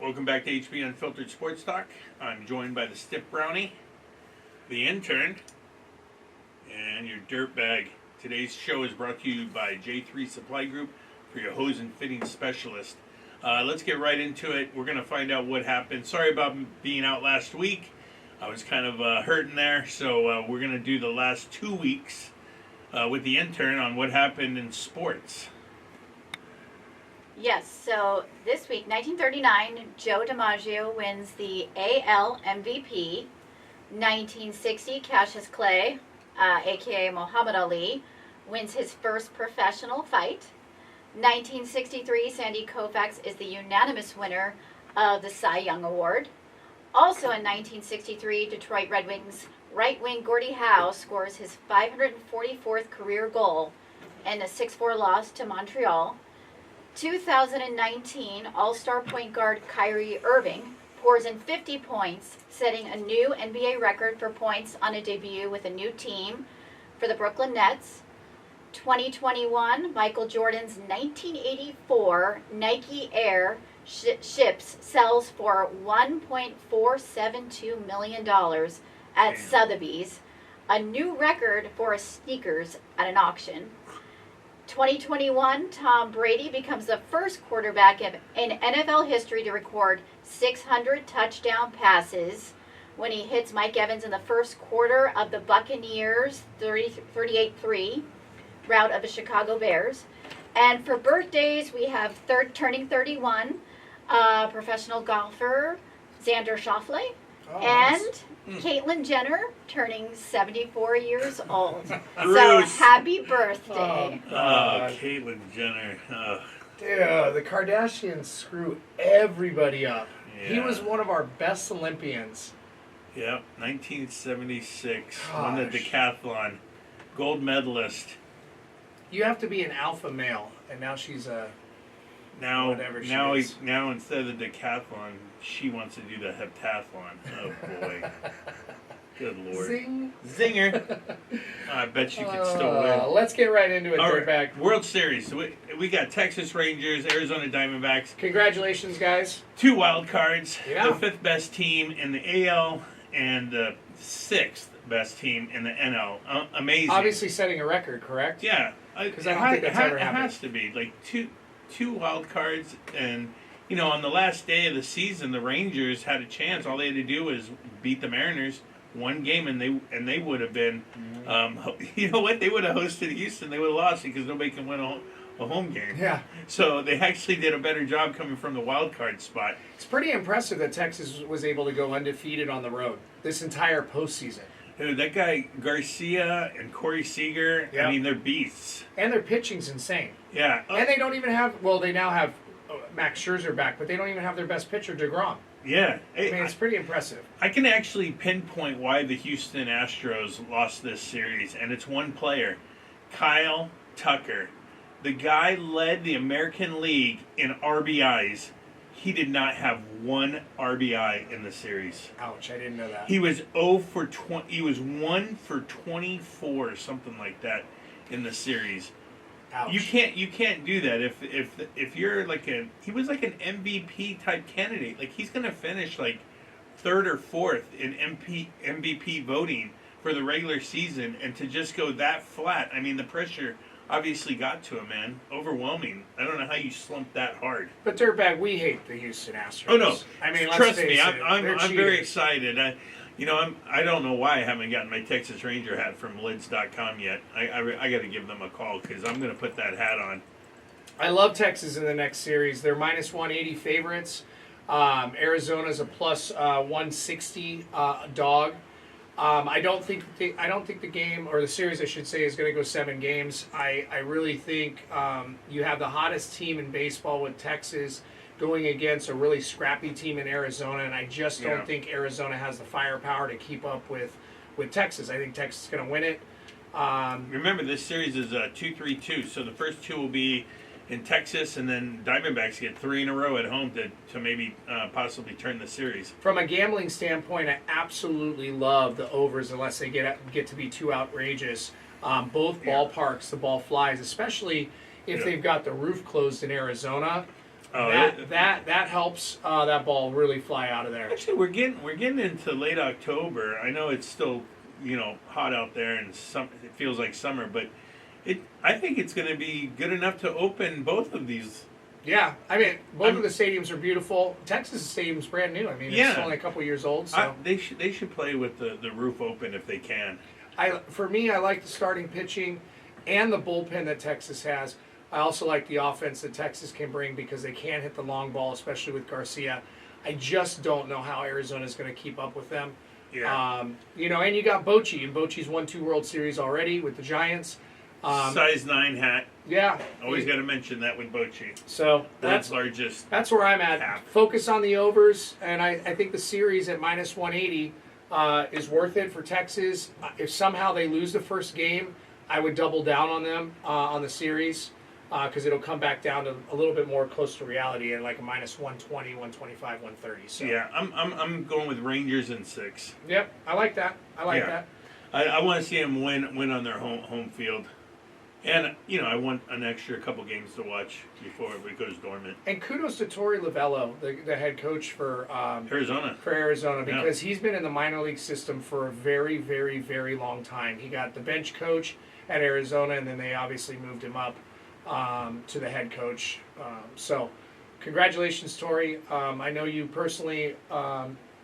Welcome back to HB Unfiltered Sports Talk. I'm joined by the Stiff Brownie, the intern, and your dirtbag. Today's show is brought to you by J3 Supply Group for your hose and fitting specialist. Let's get right into it. We're going to find out what happened. Sorry about being out last week. I was kind of hurting there, so we're going to do the last 2 weeks with the intern on what happened in sports. Yes, so this week, 1939, Joe DiMaggio wins the AL MVP. 1960, Cassius Clay, a.k.a. Muhammad Ali, wins his first professional fight. 1963, Sandy Koufax is the unanimous winner of the Cy Young Award. Also in 1963, Detroit Red Wings right-wing Gordie Howe scores his 544th career goal in a 6-4 loss to Montreal. 2019, All-Star point guard Kyrie Irving pours in 50 points, setting a new NBA record for points on a debut with a new team for the Brooklyn Nets. 2021, Michael Jordan's 1984 Nike Air ships sells for $1.472 million at Sotheby's, a new record for sneakers at an auction. 2021, Tom Brady becomes the first quarterback in NFL history to record 600 touchdown passes when he hits Mike Evans in the first quarter of the Buccaneers' 38-3 rout of the Chicago Bears. And for birthdays, we have turning 31, professional golfer Xander Schauffele, and Caitlyn Jenner turning 74 years old. So happy birthday. Caitlyn Jenner. Dude, the Kardashians screw everybody up. Yeah. He was one of our best Olympians. Yep, 1976. Gosh. Won the decathlon. Gold medalist. You have to be an alpha male, and now she's a... Now Whatever she is. Now instead of the decathlon, she wants to do the heptathlon. Oh boy. Good Lord. Zing. Zinger. I bet you could still win. Let's get right into it, All dirtbag. right, World Series. We got Texas Rangers, Arizona Diamondbacks. Congratulations, guys. 2 wild cards. Yeah. The 5th best team in the AL and the 6th best team in the NL. Amazing. Obviously setting a record, correct? Yeah. Because I don't think that's ever it happened. has to be. Like two wild cards, and on the last day of the season, the Rangers had a chance. All they had to do was beat the Mariners 1 game, and they would have been. You know what? They would have hosted Houston. They would have lost it because nobody can win a home game. Yeah. So they actually did a better job coming from the wild card spot. It's pretty impressive that Texas was able to go undefeated on the road this entire postseason. Dude, that guy Garcia and Corey Seager. Yep. I mean, they're beasts. And their pitching's insane. Yeah. And they don't even have, well, they now have Max Scherzer back, but they don't even have their best pitcher, DeGrom. Yeah. I mean, it's pretty impressive. I can actually pinpoint why the Houston Astros lost this series, and it's one player, Kyle Tucker. The guy led the American League in RBIs. He did not have 1 RBI in the series. Ouch, I didn't know that. He was 0 for 20. He was 1 for 24, something like that, in the series. Ouch. You can't do that if you're he was like an MVP type candidate. Like he's gonna finish like 3rd or 4th in MVP voting for the regular season, and to just go that flat. I mean, the pressure obviously got to him, man. Overwhelming. I don't know how you slumped that hard. But dirtbag, we hate the Houston Astros. Oh no! I mean, let's trust face me, it, I'm they're very cheaters. excited. I don't know why I haven't gotten my Texas Ranger hat from lids.com yet. I got to give them a call because I'm going to put that hat on. I love Texas in the next series. They're minus 180 favorites. Arizona's a plus 160 dog. I don't think the game, or the series I should say, is going to go 7 games. I really think you have the hottest team in baseball with Texas going against a really scrappy team in Arizona, and I just don't think Arizona has the firepower to keep up with Texas. I think Texas is going to win it. Remember, this series is 2-3-2, so the first 2 will be in Texas, and then Diamondbacks get 3 in a row at home to maybe possibly turn the series. From a gambling standpoint, I absolutely love the overs unless they get to be too outrageous. Both ballparks, the ball flies, especially if they've got the roof closed in Arizona. Oh, that helps that ball really fly out of there. actually, we're getting into late October. I know it's still hot out there and it feels like summer, but I think it's going to be good enough to open both of these. Yeah, I mean, both of the stadiums are beautiful. Texas Stadium's brand new. I mean, it's only a couple years old. So They should play with the roof open if they can. For me, I like the starting pitching and the bullpen that Texas has. I also like the offense that Texas can bring because they can hit the long ball, especially with Garcia. I just don't know how Arizona is going to keep up with them. Yeah. And you got Bochy, and Bochy's won 2 World Series already with the Giants. Size 9 hat. Yeah. Always got to mention that with Bochy. So That's largest. That's where I'm at. Half. Focus on the overs, and I think the series at minus 180 is worth it for Texas. If somehow they lose the first game, I would double down on them on the series because it'll come back down to a little bit more close to reality and like a minus 120, 125, 130. So Yeah, I'm going with Rangers in 6. Yep, I like that. I like Yeah. that. I want to see them win on their home field, and I want an extra couple games to watch before it goes dormant. And kudos to Torey Lovello, the head coach for Arizona. Because he's been in the minor league system for a very, very, very long time. He got the bench coach at Arizona, and then they obviously moved him up to the head coach. So, congratulations, Torey. I know you personally,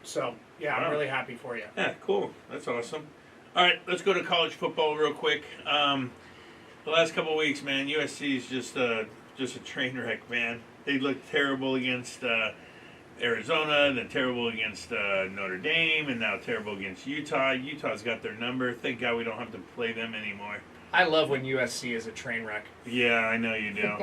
so yeah, Wow. I'm really happy for you. Yeah, cool. That's awesome. All right, let's go to college football real quick. The last couple of weeks, man, USC is just a train wreck, man. They looked terrible against Arizona, then terrible against Notre Dame, and now terrible against Utah. Utah's got their number. Thank God we don't have to play them anymore. I love when USC is a train wreck. Yeah, I know you do.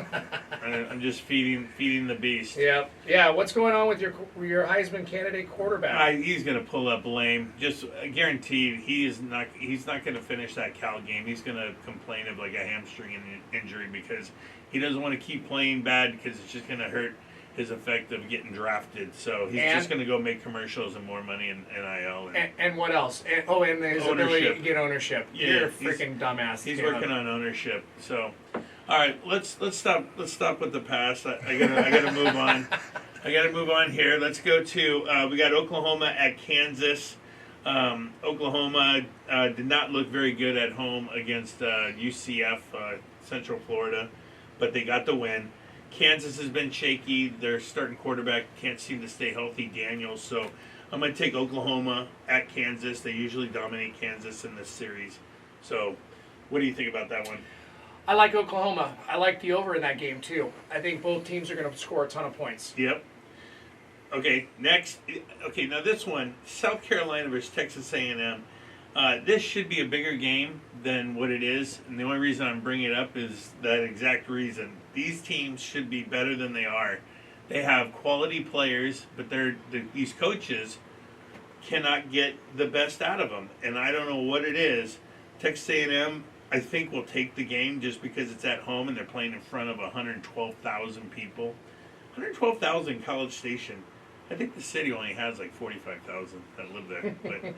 I'm just feeding the beast. Yeah, yeah. What's going on with your Heisman candidate quarterback? He's going to pull up lame. Just guaranteed, he's not going to finish that Cal game. He's going to complain of like a hamstring injury because he doesn't want to keep playing bad because it's just going to hurt his effect of getting drafted. So he's just going to go make commercials and more money in NIL. And what else? And his ability to get ownership. Yeah, You're a freaking dumbass. He's working on ownership. So, all right, let's stop with the past. I gotta move on. I gotta move on here. Let's go to we got Oklahoma at Kansas. Oklahoma did not look very good at home against UCF, Central Florida, but they got the win. Kansas has been shaky. Their starting quarterback can't seem to stay healthy, Daniels. So I'm going to take Oklahoma at Kansas. They usually dominate Kansas in this series. So what do you think about that one? I like Oklahoma. I like the over in that game, too. I think both teams are going to score a ton of points. Yep. Okay, next. Okay, now this one, South Carolina versus Texas A&M. This should be a bigger game than what it is. And the only reason I'm bringing it up is that exact reason. These teams should be better than they are. They have quality players, but these coaches cannot get the best out of them. And I don't know what it is. Texas A&M, I think, will take the game just because it's at home and they're playing in front of 112,000 people. 112,000 College Station. I think the city only has like 45,000 that live there. But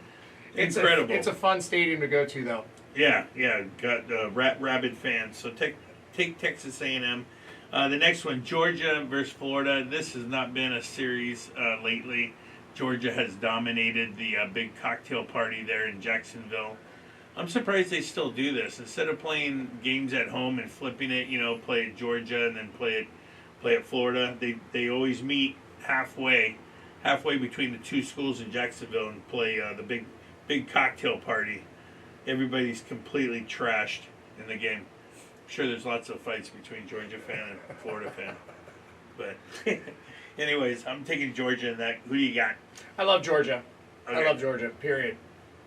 incredible. It's a fun stadium to go to, though. Yeah, got rabid fans. So take Texas A&M. The next one, Georgia versus Florida. This has not been a series lately. Georgia has dominated the big cocktail party there in Jacksonville. I'm surprised they still do this. Instead of playing games at home and flipping it, play at Georgia and then play at Florida, they always meet halfway between the two schools in Jacksonville and play the big cocktail party. Everybody's completely trashed in the game. I'm sure there's lots of fights between Georgia fan and Florida fan. But anyways, I'm taking Georgia in that. Who do you got? I love Georgia. Okay. I love Georgia, period.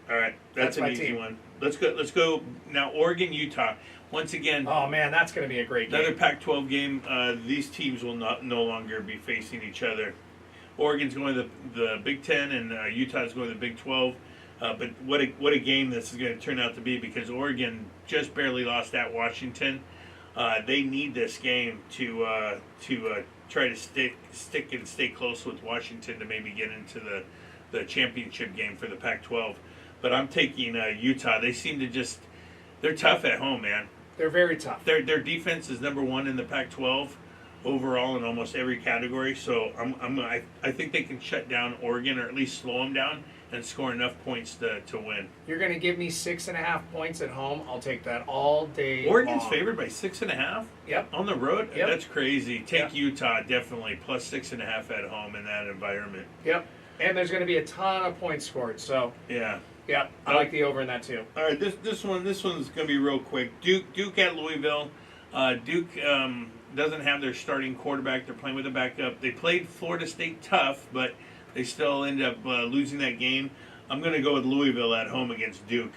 All right. That's an my easy team. one. Let's go now. Oregon, Utah. Once again, Oh, man, that's going to be a great another game. Pac-12 game. These teams will no longer be facing each other. Oregon's going to the Big Ten, and Utah's going to the Big 12. But what a game this is going to turn out to be because Oregon just barely lost at Washington. They need this game to try to stick and stay close with Washington to maybe get into the championship game for the Pac-12. But I'm taking Utah. They seem to they're tough at home, man. They're very tough. Their defense is number one in the Pac-12. overall in almost every category. So I think they can shut down Oregon, or at least slow them down and score enough points to win. You're going to give me 6.5 points at home. I'll take that all day. Oregon's long. favored by 6.5. Yep. On the road. Yep. That's crazy. Take Yep. Utah definitely plus 6.5 at home in that environment. Yep. And there's going to be a ton of points scored. So, Yeah. yep, I like the over in that too. All right, this one's gonna be real quick. Duke at Louisville. Duke doesn't have their starting quarterback. They're playing with a backup. They played Florida State tough, but they still end up losing that game. I'm gonna go with Louisville at home against Duke.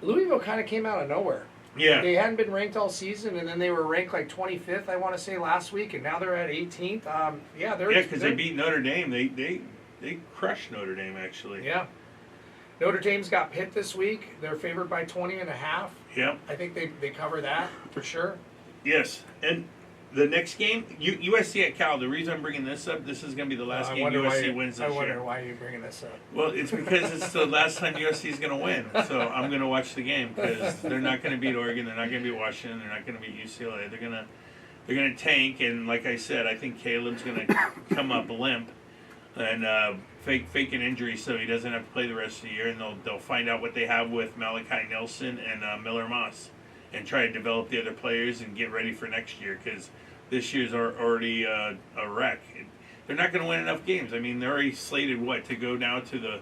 Louisville kind of came out of nowhere. Yeah, They hadn't been ranked all season, and then they were ranked like 25th, I want to say, last week, and now they're at 18th. because they beat Notre Dame. They crushed Notre Dame actually. Yeah. Notre Dame's got Pitt this week. They're favored by 20.5. Yep. I think they cover that for sure. Yes, and the next game, USC at Cal. The reason I'm bringing this up, this is going to be the last game USC wins this I wonder year. why you're bringing this up. Well, it's because it's the last time USC is going to win. So I'm going to watch the game because they're not going to beat Oregon. They're not going to beat Washington. They're not going to beat UCLA. They're going to tank. And like I said, I think Caleb's going to come up limp and fake an injury so he doesn't have to play the rest of the year. And they'll find out what they have with Malachi Nelson and Miller Moss, and try to develop the other players and get ready for next year because this year's already a wreck. They're not going to win enough games. I mean, they're already slated to go now to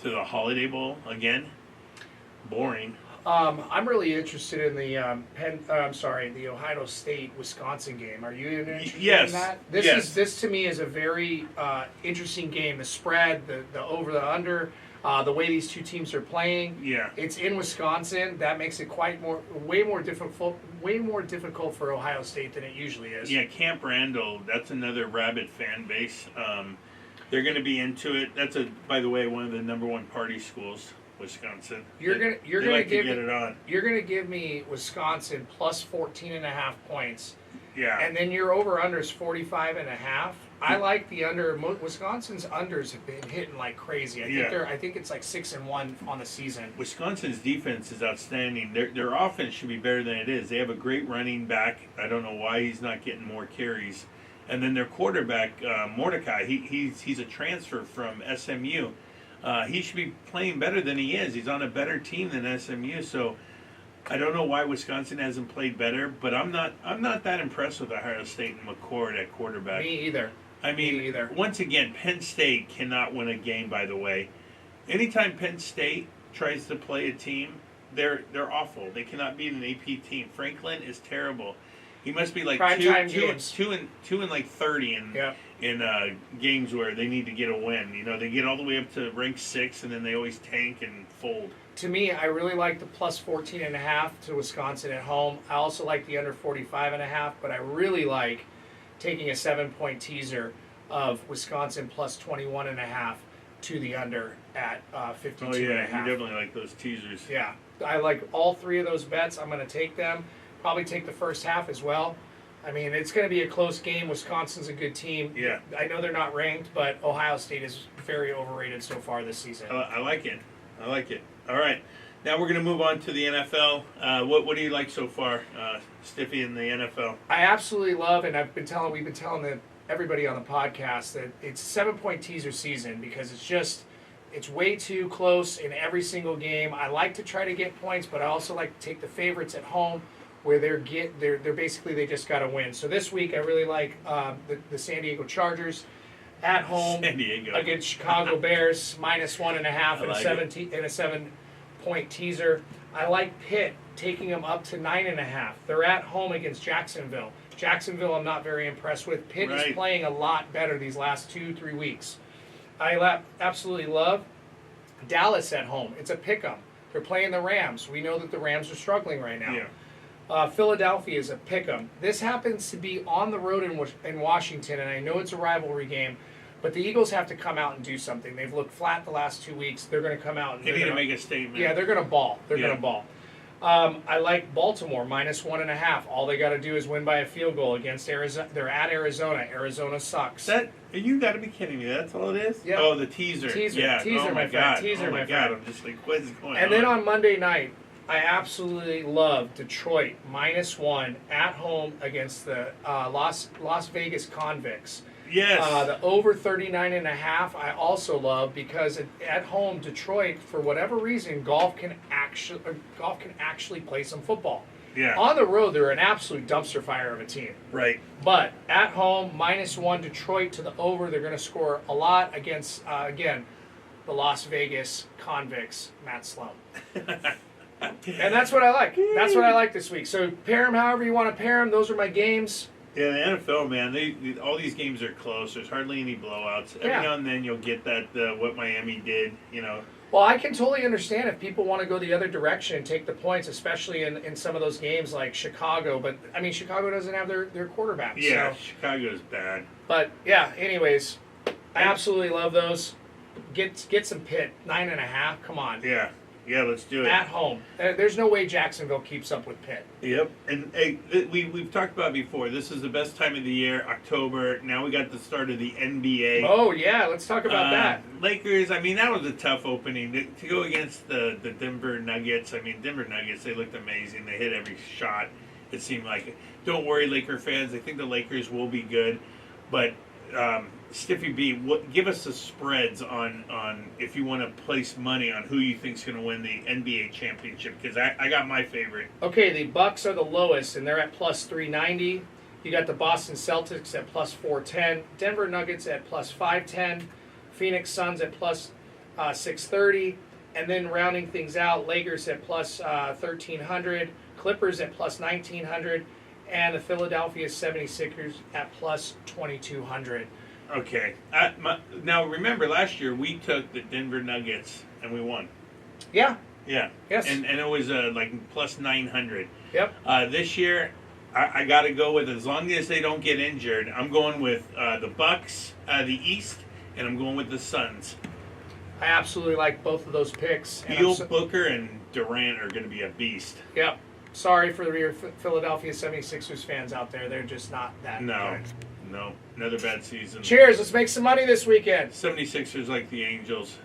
the Holiday Bowl again. Boring. I'm really interested in the the Ohio State Wisconsin game. Are you interested Yes. in that? Yes. This to me is a very interesting game. The spread, the over, the under, the way these two teams are playing. Yeah. It's in Wisconsin. That makes it way more difficult for Ohio State than it usually is. Yeah, Camp Randall, that's another rabid fan base. They're going to be into it. That's by the way, one of the number one party schools, Wisconsin. You're They gonna like to give get it on. You're gonna give me Wisconsin plus 14.5 points. Yeah. And then your over-under is 45.5. I like the under. Wisconsin's unders have been hitting like crazy. I think it's like 6-1 on the season. Wisconsin's defense is outstanding. Their offense should be better than it is. They have a great running back. I don't know why he's not getting more carries. And then their quarterback, Mordecai, he's a transfer from SMU. He should be playing better than he is. He's on a better team than SMU. So I don't know why Wisconsin hasn't played better, but I'm not that impressed with Ohio State and McCord at quarterback. Me either. I mean, Me either. once again, Penn State cannot win a game, by the way. Anytime Penn State tries to play a team, they're awful. They cannot beat an AP team. Franklin is terrible. He must be like two and like 30 in games where they need to get a win. You know, they get all the way up to rank 6, and then they always tank and fold. To me, I really like the plus 14.5 to Wisconsin at home. I also like the under 45.5, but I really like taking a 7-point teaser of Wisconsin plus 21.5 to the under at 52.5. Oh yeah, you definitely like those teasers. Yeah, I like all three of those bets. I'm going to take them. Probably take the first half as well. I mean, it's going to be a close game. Wisconsin's a good team. Yeah. I know they're not ranked, but Ohio State is very overrated so far this season. I like it. I like it. All right. Now we're going to move on to the NFL. What do you like so far, Stiffy, in the NFL? I absolutely love, and we've been telling everybody on the podcast that it's 7-point teaser season because it's way too close in every single game. I like to try to get points, but I also like to take the favorites at home where they're basically they just got to win. So this week I really like the San Diego Chargers at home San Diego against Chicago Bears minus 1.5 and a 7-point teaser. I like Pitt taking them up to 9.5. They're at home against Jacksonville. Jacksonville I'm not very impressed with. Pitt is playing a lot better these last 2-3 weeks. I absolutely love Dallas at home. It's a pick-em. They're playing the Rams. We know that the Rams are struggling right now. Yeah. Philadelphia is a pick-em. This happens to be on the road in Washington, and I know it's a rivalry game, but the Eagles have to come out and do something. They've looked flat the last 2 weeks. They're going to come out. They need to make a statement. Yeah, they're going to ball. They're going to ball. I like Baltimore minus 1.5. All they got to do is win by a field goal against Arizona. They're at Arizona. Arizona sucks. You got to be kidding me. That's all it is? Yeah. Oh, the teaser. Teaser, yeah. teaser, oh my friend. God. Teaser, oh my my friend. God. I'm just like, what is going on? And then on Monday night, I absolutely love Detroit -1 at home against the Las Vegas Convicts. Yes. The over 39.5 I also love because at home Detroit, for whatever reason, golf can actually play some football. Yeah. On the road, they're an absolute dumpster fire of a team. Right. But at home, -1 Detroit to the over. They're going to score a lot against, again, the Las Vegas Convicts, Matt Sloan. And that's what I like. That's what I like this week. So pair them however you want to pair them. Those are my games. Yeah, the NFL, man, all these games are close. There's hardly any blowouts. Every Yeah. now and then you'll get that, what Miami did, Well, I can totally understand if people want to go the other direction and take the points, especially in some of those games like Chicago. But, I mean, Chicago doesn't have their quarterback. Yeah, So. Chicago's bad. But, yeah, anyways, I absolutely love those. Get some Pitt, 9.5. Come on. Yeah, let's do it. At home. There's no way Jacksonville keeps up with Pitt. Yep, and hey, we've talked about before. This is the best time of the year, October. Now we got the start of the NBA. Oh, yeah, let's talk about that. Lakers, I mean, that was a tough opening. To go against the Denver Nuggets, I mean, Denver Nuggets, they looked amazing. They hit every shot, it seemed like. Don't worry, Laker fans. I think the Lakers will be good. But, Stiffy B, give us the spreads on if you want to place money on who you think's going to win the NBA championship, because I got my favorite. Okay, the Bucks are the lowest, and they're at +390. You got the Boston Celtics at +410, Denver Nuggets at +510, Phoenix Suns at +630, and then rounding things out, Lakers at +1300, Clippers at +1900, and the Philadelphia 76ers at +2200. Okay. Now, remember, last year we took the Denver Nuggets and we won. Yeah. Yeah. Yes. And it was like +900. Yep. This year, I got to go with, as long as they don't get injured, I'm going with the Bucks, the East, and I'm going with the Suns. I absolutely like both of those picks. And Beal, Booker, and Durant are going to be a beast. Yep. Sorry for your Philadelphia 76ers fans out there. They're just not that No. good. No. Another bad season. Cheers. Let's make some money this weekend. 76ers like the Angels.